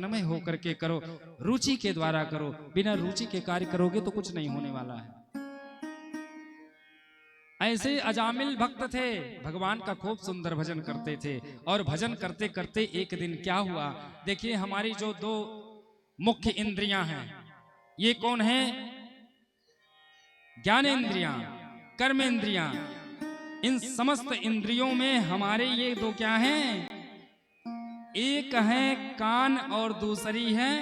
तन्मय होकर के करो, रुचि के द्वारा करो। बिना रुचि के कार्य करोगे तो कुछ नहीं होने वाला है। ऐसे अजामिल भक्त थे, भगवान का खूब सुंदर भजन करते थे। और भजन करते करते एक दिन क्या हुआ, देखिए हमारी जो दो मुख्य इंद्रियां हैं, ये कौन है? ज्ञानेंद्रियां, कर्मेंद्रियां। इन समस्त इंद्रियों में हमारे ये दो क्या हैं? एक है कान और दूसरी है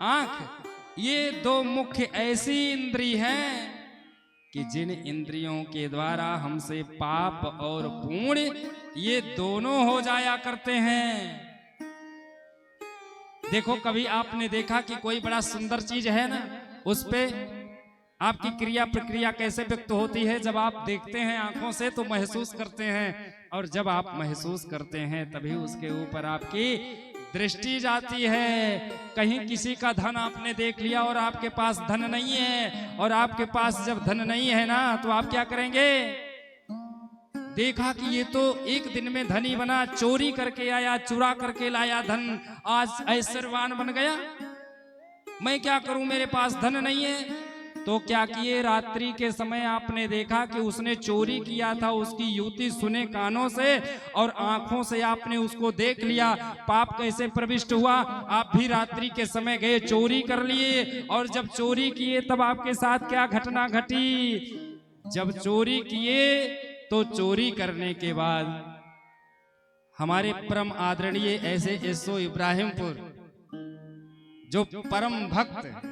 आंख। ये दो मुख्य ऐसी इंद्री है कि जिन इंद्रियों के द्वारा हमसे पाप और पुण्य ये दोनों हो जाया करते हैं। देखो कभी आपने देखा कि कोई बड़ा सुंदर चीज है ना, उस पे आपकी क्रिया प्रक्रिया कैसे व्यक्त होती है? जब आप देखते हैं आंखों से तो महसूस करते हैं, और जब आप महसूस करते हैं तभी उसके ऊपर आपकी दृष्टि जाती है। कहीं किसी का धन आपने देख लिया और आपके पास धन नहीं है, और आपके पास जब धन नहीं है ना तो आप क्या करेंगे? देखा कि ये तो एक दिन में धनी बना, चोरी करके आया, चुरा करके लाया धन, आज ऐश्वर्यवान बन गया, मैं क्या करूं, मेरे पास धन नहीं है। तो क्या किए, रात्रि के समय आपने देखा कि उसने चोरी किया था, उसकी युवती सुने कानों से और आंखों से आपने उसको देख लिया। पाप कैसे प्रविष्ट हुआ? आप भी रात्रि के समय गए, चोरी कर लिए, और जब चोरी किए तब आपके साथ क्या घटना घटी? जब चोरी किए तो चोरी करने के बाद हमारे परम आदरणीय ऐसे एसओ इब्राहिमपुर जो परम भक्त,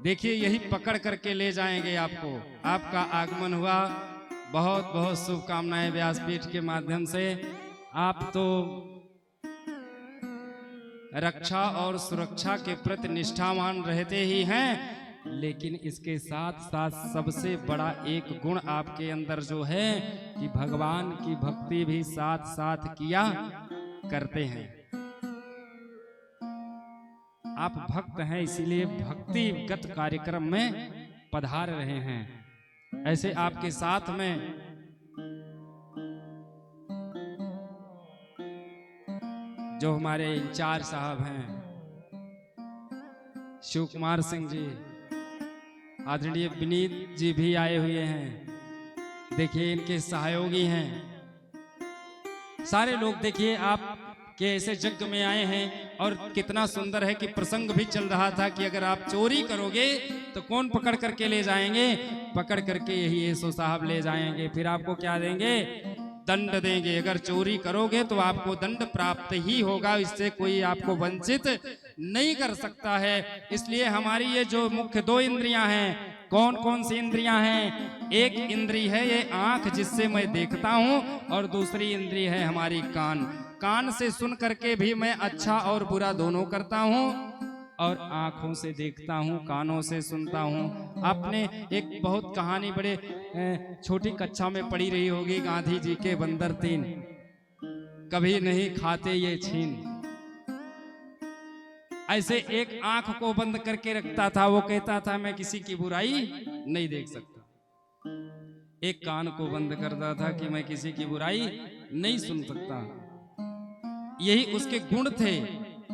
देखिए यही पकड़ करके ले जाएंगे आपको। आपका आगमन हुआ, बहुत बहुत शुभकामनाएं व्यासपीठ के माध्यम से। आप तो रक्षा और सुरक्षा के प्रति निष्ठावान रहते ही हैं, लेकिन इसके साथ साथ सबसे बड़ा एक गुण आपके अंदर जो है कि भगवान की भक्ति भी साथ साथ किया करते हैं। आप भक्त हैं, इसीलिए भक्तिगत कार्यक्रम में पधार रहे हैं। ऐसे आपके साथ में जो हमारे इंचार्ज साहब हैं, शिव कुमार सिंह जी, आदरणीय विनीत जी भी आए हुए हैं। देखिए इनके सहयोगी हैं सारे लोग। देखिए आप के ऐसे यज्ञ में आए हैं, और कितना सुंदर है कि प्रसंग भी चल रहा था कि अगर आप चोरी करोगे तो कौन पकड़ करके ले जाएंगे? पकड़ करके यही एसओ साहब ले जाएंगे। फिर आपको क्या देंगे? दंड देंगे। अगर चोरी करोगे तो आपको दंड प्राप्त ही होगा, इससे कोई आपको वंचित नहीं कर सकता है। इसलिए हमारी ये जो मुख्य दो इंद्रियां हैं, कौन कौन सी इंद्रियां हैं? एक इंद्री है ये आंख, जिससे मैं देखता हूं, और दूसरी इंद्री है हमारी कान। कान से सुन करके भी मैं अच्छा और बुरा दोनों करता हूं, और आंखों से देखता हूं, कानों से सुनता हूं। आपने एक बहुत कहानी बड़े छोटी कक्षा में पढ़ी रही होगी, गांधी जी के बंदर तीन, कभी नहीं खाते ये छीन। ऐसे एक आंख को बंद करके रखता था, वो कहता था मैं किसी की बुराई नहीं देख सकता। एक कान को बंद करता था कि मैं किसी की बुराई नहीं सुन सकता। यही उसके गुण थे।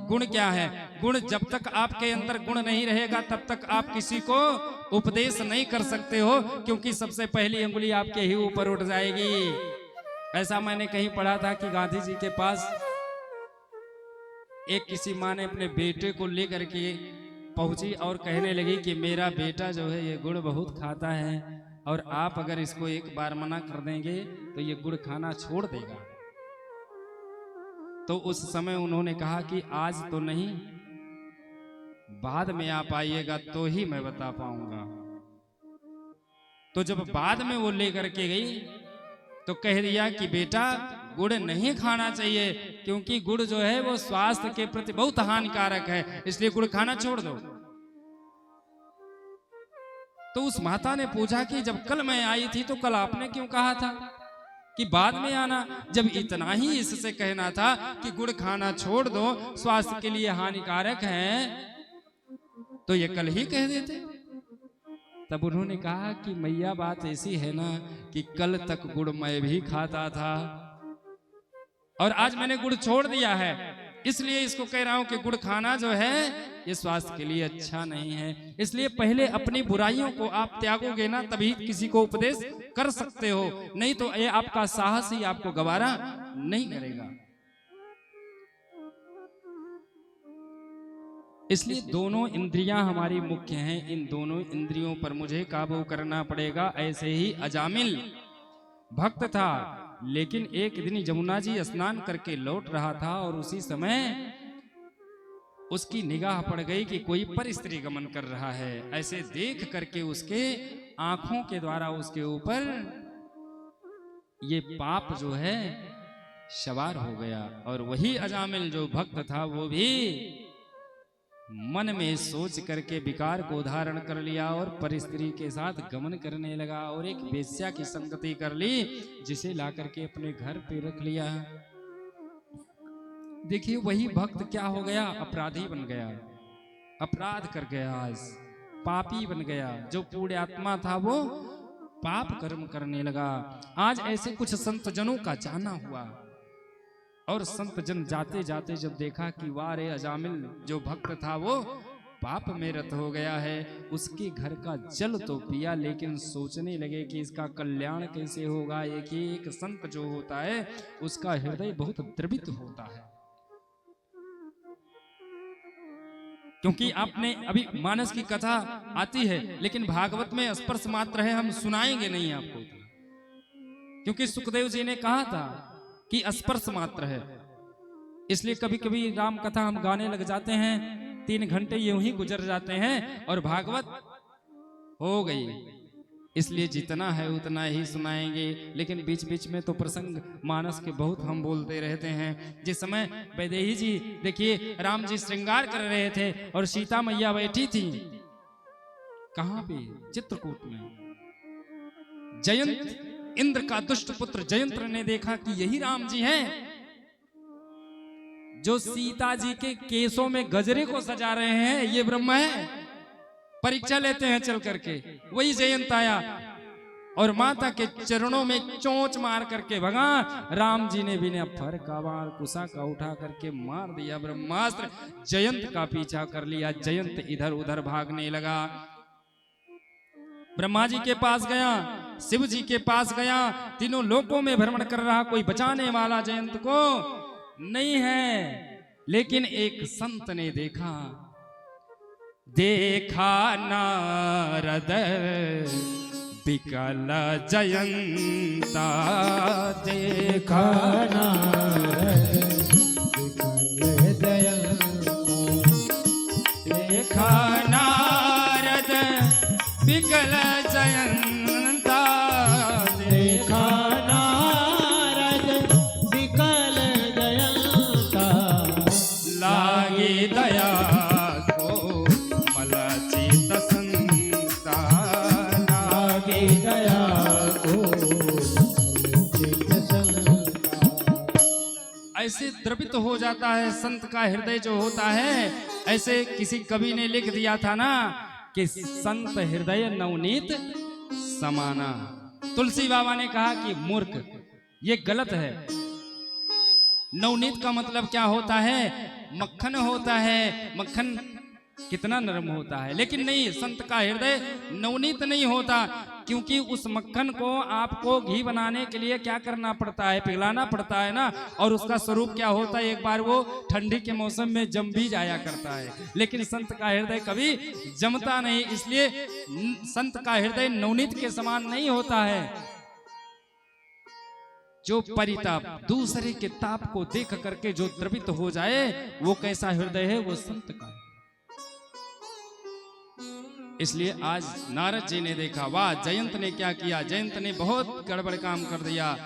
गुण क्या है? गुण, जब तक आपके अंदर गुण नहीं रहेगा तब तक आप किसी को उपदेश नहीं कर सकते हो, क्योंकि सबसे पहली अंगुली आपके ही ऊपर उठ जाएगी। ऐसा मैंने कहीं पढ़ा था कि गांधी जी के पास एक किसी माँ ने अपने बेटे को लेकर के पहुंची और कहने लगी कि मेरा बेटा जो है ये गुड़ बहुत खाता है, और आप अगर इसको एक बार मना कर देंगे तो ये गुड़ खाना छोड़ देगा। तो उस समय उन्होंने कहा कि आज तो नहीं, बाद में आप आइएगा तो ही मैं बता पाऊंगा। तो जब बाद में वो लेकर के गई तो कह दिया कि बेटा गुड़ नहीं खाना चाहिए, क्योंकि गुड़ जो है वो स्वास्थ्य के प्रति बहुत हानिकारक है, इसलिए गुड़ खाना छोड़ दो। तो उस माता ने पूछा कि जब कल मैं आई थी तो कल आपने क्यों कहा था कि बाद में आना? जब इतना ही इससे कहना था कि गुड़ खाना छोड़ दो, स्वास्थ्य के लिए हानिकारक है, तो ये कल ही कह देते। तब उन्होंने कहा कि मैया बात ऐसी है ना कि कल तक गुड़ मैं भी खाता था, और आज मैंने गुड़ छोड़ दिया है, इसलिए इसको कह रहा हूं कि गुड़ खाना जो है ये स्वास्थ्य के लिए अच्छा नहीं है। इसलिए पहले अपनी बुराइयों को आप त्यागोगे ना, तभी किसी को उपदेश कर सकते हो, नहीं तो ये आपका साहस ही आपको गवारा नहीं करेगा। इसलिए दोनों इंद्रियां हमारी मुख्य हैं, इन दोनों इंद्रियों पर मुझे काबू करना पड़ेगा। ऐसे ही अजामिल भक्त था, लेकिन एक दिन जमुना जी स्नान करके लौट रहा था और उसी समय उसकी निगाह पड़ गई कि कोई पर स्त्री गमन कर रहा है। ऐसे देख करके उसके आंखों के द्वारा उसके ऊपर ये पाप जो है सवार हो गया। और वही अजामिल जो भक्त था वो भी मन में सोच करके विकार को धारण कर लिया और पर स्त्री के साथ गमन करने लगा और एक वेश्या की संगति कर ली, जिसे ला करके अपने घर पे रख लिया। देखिए वही भक्त क्या हो गया, अपराधी बन गया, अपराध कर गया, आज पापी बन गया। जो पुण्यात्मा था वो पाप कर्म करने लगा। आज ऐसे कुछ संत जनों का जाना हुआ और संत जन जाते जाते जब देखा कि वाह रे अजामिल जो भक्त था वो पाप में रत हो गया है, उसके घर का जल तो पिया, लेकिन सोचने लगे कि इसका कल्याण कैसे होगा। एक संत जो होता है उसका हृदय बहुत द्रवित होता है, क्योंकि आपने अभी मानस की कथा आती है, लेकिन भागवत में स्पर्श मात्र है, हम सुनाएंगे नहीं आपको, क्योंकि सुखदेव जी ने कहा था कि स्पर्श मात्र है। इसलिए कभी कभी राम कथा हम गाने लग जाते हैं, 3 घंटे यूं ही गुजर जाते हैं और भागवत हो गई। इसलिए जितना है उतना ही सुनाएंगे, लेकिन बीच बीच में तो प्रसंग मानस के बहुत हम बोलते रहते हैं। जिस समय वैदेही जी देखिए राम जी श्रृंगार कर रहे थे और सीता मैया बैठी थी कहां पे, चित्रकूट में। जयंत इंद्र का दुष्ट पुत्र जयंत्र ने देखा कि यही राम जी हैं जो सीता जी के केसों में गजरे को सजा रहे हैं, ये ब्रह्म है। परीक्षा लेते हैं चल करके, वही जयंत आया और माता के चरणों में चोंच मार करके भगा। राम जी ने भी फर का बाण कुसा का उठा करके मार दिया ब्रह्मास्त्र, जयंत का पीछा कर लिया। जयंत इधर उधर भागने लगा, ब्रह्मा जी के पास गया, शिव जी के पास गया, तीनों लोकों में भ्रमण कर रहा, कोई बचाने वाला जयंत को नहीं है। लेकिन एक संत ने देखा, देखा नारद विकल जयंता, देखा नारद विकल जयंता, देखा नारद विकल जयंता, देखा नारद विकल जयंता, लागी दया को मलचित संता, लागी दया को मलचित संता। ऐसे द्रवित हो जाता है संत का हृदय जो होता है। ऐसे किसी कवि ने लिख दिया था ना कि संत हृदय नवनीत समाना। तुलसी बाबा ने कहा कि मूर्ख, ये गलत है। नवनीत का मतलब क्या होता है, मक्खन होता है, मक्खन कितना नरम होता है, लेकिन नहीं, संत का हृदय नवनीत नहीं होता, क्योंकि उस मक्खन को आपको घी बनाने के लिए क्या करना पड़ता है, पिघलाना पड़ता है ना। और उसका स्वरूप क्या होता है, एक बार वो ठंडी के मौसम में जम भी जाया करता है, लेकिन संत का हृदय कभी जमता नहीं। इसलिए संत का हृदय नवनीत के समान नहीं होता है। जो परिताप, दूसरे के ताप को देख करके जो द्रवित हो जाए, वो कैसा हृदय है, वो संत का। इसलिए आज नारद जी ने देखा, वाह जयंत ने क्या किया, जयंत ने बहुत गड़बड़ काम कर दिया।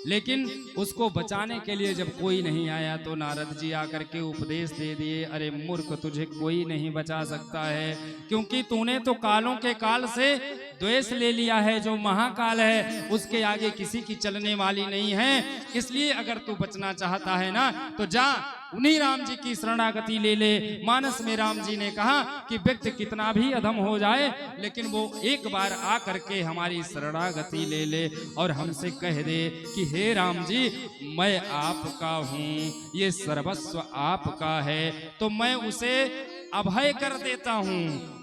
लेकिन उसको बचाने के लिए जब कोई नहीं आया तो नारद जी आकर के उपदेश दे दिए, अरे मूर्ख, तुझे कोई नहीं बचा सकता है, क्योंकि तूने तो कालों के काल से द्वेष ले लिया है। जो महाकाल है उसके आगे किसी की चलने वाली नहीं है। इसलिए अगर तू बचना चाहता है ना, तो जा उन्हीं राम जी की शरणागति ले ले। मानस में राम जी ने कहा कि व्यक्ति कितना भी अधम हो जाए लेकिन वो एक बार आ करके हमारी शरणागति ले ले और हमसे कह दे कि हे राम जी मैं आपका हूँ, ये सर्वस्व आपका है, तो मैं उसे अभय कर देता हूँ।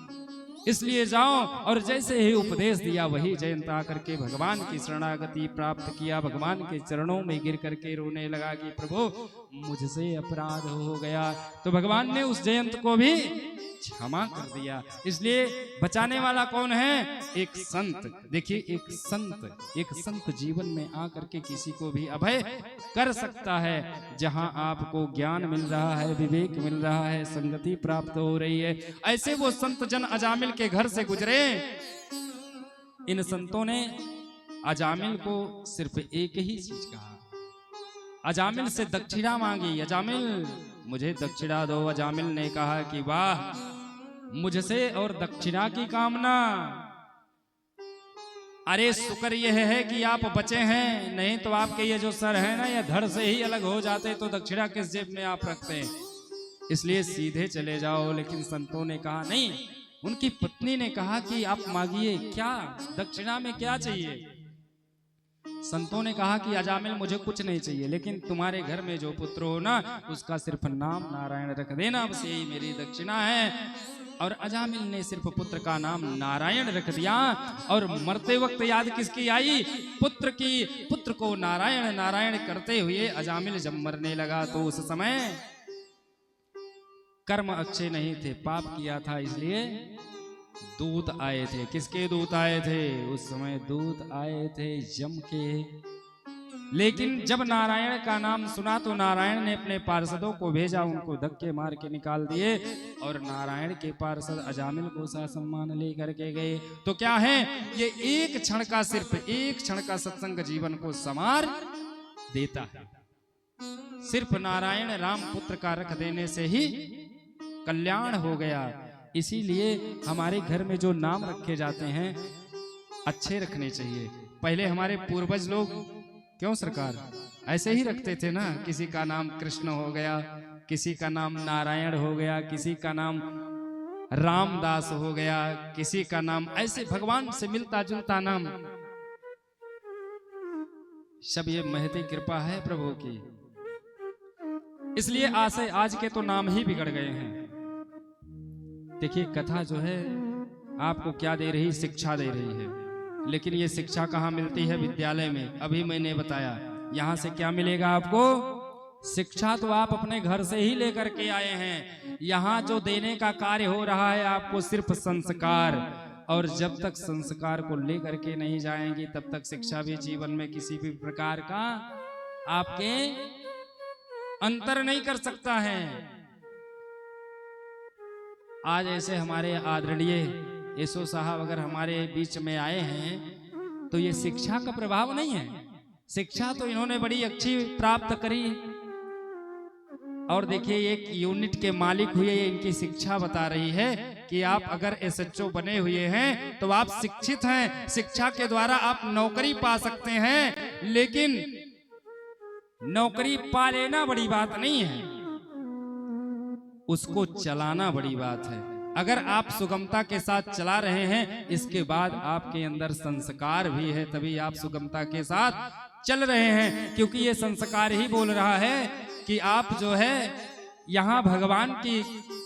इसलिए जाओ। और जैसे ही उपदेश दिया वही जयंत आकर के भगवान की शरणागति प्राप्त किया, भगवान के चरणों में गिर करके रोने लगा कि प्रभु मुझसे अपराध हो गया। तो भगवान ने उस जयंत को भी क्षमा कर दिया। इसलिए बचाने वाला कौन है? एक संत। देखिए एक संत जीवन में आकर के किसी को भी अभय कर सकता है। जहां आपको ज्ञान मिल रहा है, विवेक मिल रहा है, संगति प्राप्त हो रही है, ऐसे वो संत जन अजामिल के घर से गुजरे। इन संतों ने अजामिल को सिर्फ एक ही चीज कहा, अजामिल से दक्षिणा मांगी, अजामिल मुझे दक्षिणा दो। अजामिल ने कहा कि वाह, मुझसे और दक्षिणा की कामना, अरे शुक्र यह है कि आप बचे हैं, नहीं तो आपके ये जो सर है ना, ये धड़ से ही अलग हो जाते तो दक्षिणा किस जेब में आप रखते हैं, इसलिए सीधे चले जाओ। लेकिन संतों ने कहा नहीं। उनकी पत्नी ने कहा कि आप मांगिए, क्या दक्षिणा में क्या चाहिए? संतों ने कहा कि अजामिल मुझे कुछ नहीं चाहिए, लेकिन तुम्हारे घर में जो पुत्र हो ना, उसका सिर्फ नाम नारायण रख देना, बस यही मेरी दक्षिणा है। और अजामिल ने सिर्फ पुत्र का नाम नारायण रख दिया। और मरते वक्त याद किसकी आई? पुत्र की। पुत्र को नारायण नारायण करते हुए अजामिल जब मरने लगा तो उस समय कर्म अच्छे नहीं थे, पाप किया था, इसलिए दूत आए थे। किसके दूत आए थे? उस समय दूत आए थे यम के। लेकिन जब नारायण का नाम सुना तो नारायण ने अपने पार्षदों को भेजा, उनको धक्के मार के निकाल दिए। और नारायण के पार्षद अजामिल को सम्मान लेकर के गए। तो क्या है, ये एक क्षण का, सिर्फ एक क्षण का सत्संग जीवन को संवार देता है। सिर्फ नारायण राम पुत्र का रख देने से ही कल्याण हो गया। इसीलिए हमारे घर में जो नाम रखे जाते हैं अच्छे रखने चाहिए। पहले हमारे पूर्वज लोग क्यों सरकार ऐसे ही रखते थे ना, किसी का नाम कृष्ण हो गया, किसी का नाम नारायण हो गया, किसी का नाम रामदास हो गया, किसी का नाम ऐसे भगवान से मिलता जुलता नाम। सब ये महती कृपा है प्रभु की। इसलिए आज के तो नाम ही बिगड़ गए हैं। देखिए कथा जो है आपको क्या दे रही? शिक्षा दे रही है। लेकिन ये शिक्षा कहाँ मिलती है? विद्यालय में। अभी मैंने बताया यहाँ से क्या मिलेगा आपको? शिक्षा तो आप अपने घर से ही लेकर के आए हैं। यहाँ जो देने का कार्य हो रहा है आपको सिर्फ संस्कार। और जब तक संस्कार को लेकर के नहीं जाएंगे तब तक शिक्षा भी जीवन में किसी भी प्रकार का आपके अंतर नहीं कर सकता है। आज ऐसे हमारे आदरणीय यशो साहब अगर हमारे बीच में आए हैं तो ये शिक्षा का प्रभाव नहीं है। शिक्षा तो इन्होंने बड़ी अच्छी प्राप्त करी। और देखिए एक यूनिट के मालिक हुए, इनकी शिक्षा बता रही है कि आप अगर एसएचओ बने हुए हैं तो आप शिक्षित हैं। शिक्षा के द्वारा आप नौकरी पा सकते हैं, लेकिन नौकरी पा लेना बड़ी बात नहीं है, उसको चलाना बड़ी बात है। अगर आप सुगमता के साथ चला रहे हैं, इसके बाद आपके अंदर संस्कार भी है, तभी आप सुगमता के साथ चल रहे हैं। क्योंकि ये संस्कार ही बोल रहा है कि आप जो है यहाँ भगवान की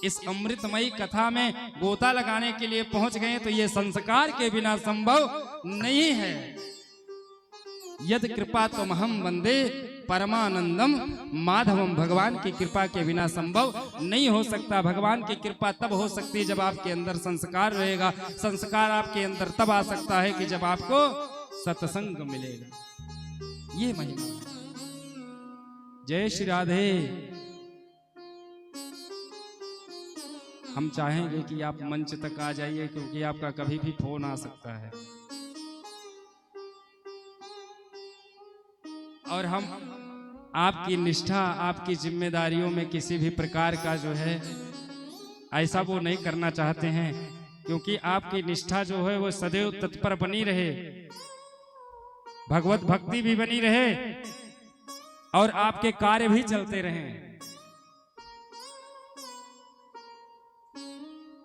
इस अमृतमयी कथा में गोता लगाने के लिए पहुंच गए, तो ये संस्कार के बिना संभव नहीं है। यद कृपा तुम हम वंदे परमानंदम माधवम। भगवान की कृपा के बिना संभव नहीं हो सकता। भगवान की कृपा तब हो सकती है जब आपके अंदर संस्कार रहेगा। संस्कार आपके अंदर तब आ सकता है कि जब आपको सत्संग मिलेगा। ये महिमा। जय श्री राधे। हम चाहेंगे कि आप मंच तक आ जाइए, क्योंकि आपका कभी भी फोन आ सकता है और हम आपकी निष्ठा, आपकी जिम्मेदारियों में किसी भी प्रकार का जो है ऐसा वो नहीं करना चाहते हैं, क्योंकि आपकी निष्ठा जो है वो सदैव तत्पर बनी रहे, भगवत भक्ति भी बनी रहे और आपके कार्य भी चलते रहें।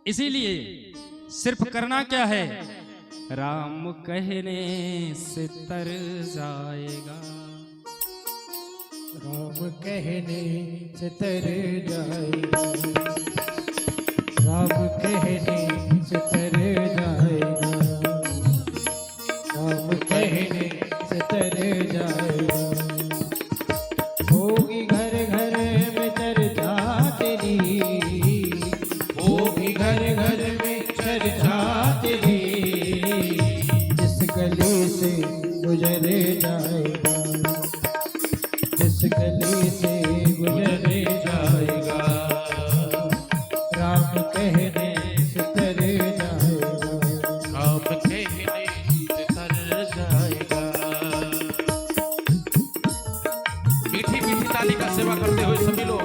इसीलिए सिर्फ करना क्या है, राम कहने से तर जाएगा। राम कहने से तर जाएगा, राम कहने से तर जाएगा, राम कहने से तर जाएगा। होगी घर घर में चर्चा तेरी, होगी घर घर में चर्चा तेरी, जिस गली से गुजर जाएगा, जिस गली से गुजर जाएगा, राम कहने से तर जाएगा, राम कहने से तर जाएगा। मीठी मीठी ताली का सेवा करते हुए सभी लोग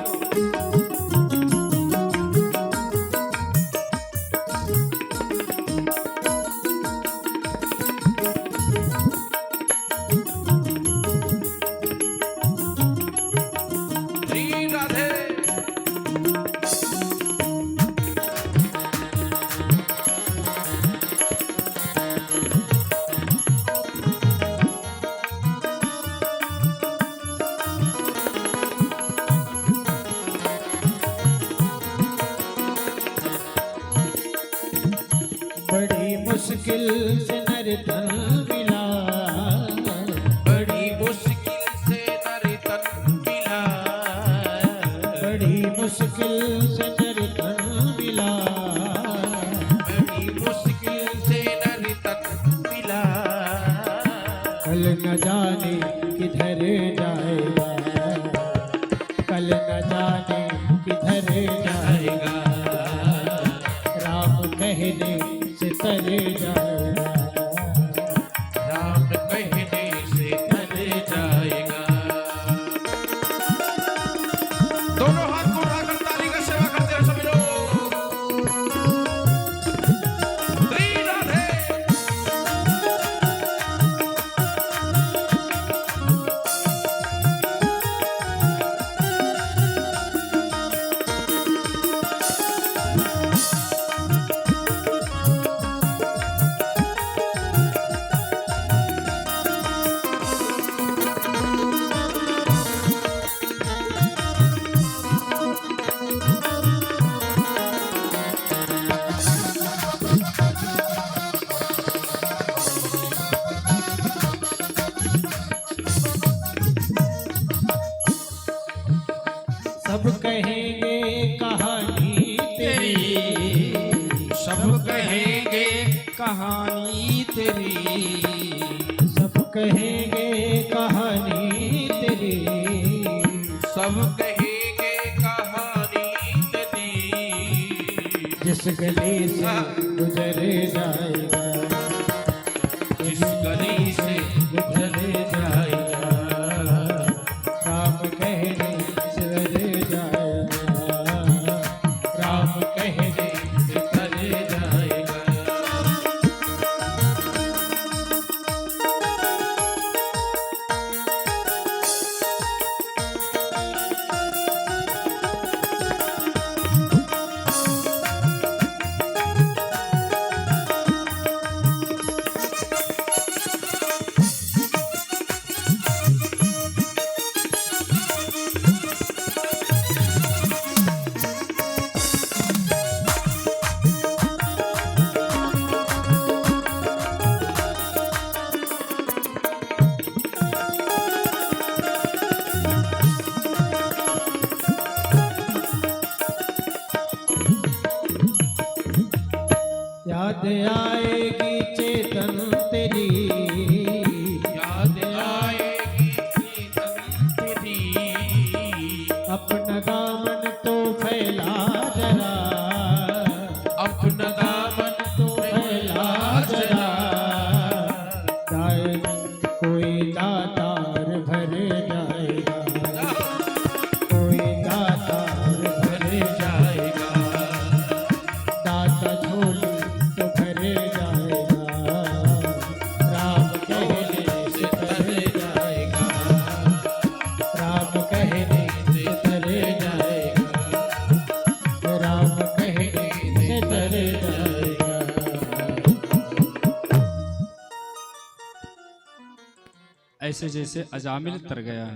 बड़ी मुश्किल से नर्तन मिला, बड़ी मुश्किल से नर्तन मिला, बड़ी मुश्किल से नर्तन मिला, बड़ी मुश्किल से नर्तन मिला। कल न जाने किधर जाएगा, कल न जाने किधर जाएगा, राम कहने से तर जाएगा, राम कहने से तर जाएगा। दोनों हाथ को उठाकर ताली का सेवा करते हैं सभी लोग। श्री राधे। सब कहेंगे कहानी तेरी, सब कहेंगे कहानी तेरी, सब कहेंगे कहानी तेरी, सब कहेंगे कहानी तेरी। जिस गली से गुजर जाएगा, जिस गली से गुजर जाएगा, राम कहने से तर जाएगा, राम कहने से तर जाएगा। याद आएगी चेतन तेरी, याद आएगी चेतन तेरी। अपना दामन तो फैला जरा, अपना दामन तो फैला जरा, शायद कोई दातार भर जाएगा, कोई दातार भर जाएगा, दाता झोली तो भर जाएगा, राम कहने से तर जाएगा, राम कहने से तर जाएगा। ऐसे जैसे अजामिल तर गया।